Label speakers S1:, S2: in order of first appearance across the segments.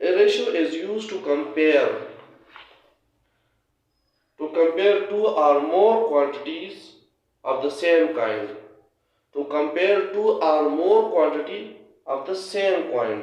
S1: a ratio is used to compare two or more quantities of the same kind. To compare two or more quantity of the same kind.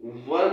S1: 1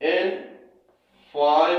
S1: and 5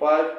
S1: 1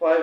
S1: 5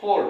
S1: 4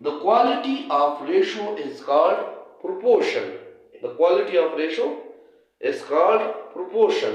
S1: The quality of ratio is called proportion. The quality of ratio is called proportion.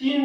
S1: 3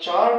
S1: 4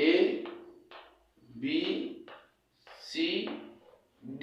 S1: A B C D۔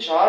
S1: 4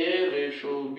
S1: A/B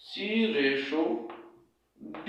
S1: C/D۔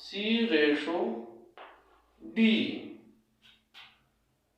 S1: C/D۔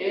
S1: A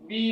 S1: B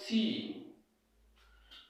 S1: C،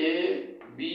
S1: A B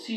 S1: C۔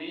S1: B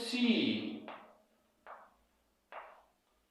S1: C۔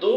S1: 2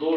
S1: 2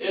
S1: A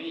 S1: B،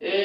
S1: A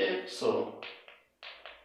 S1: X،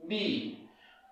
S1: B،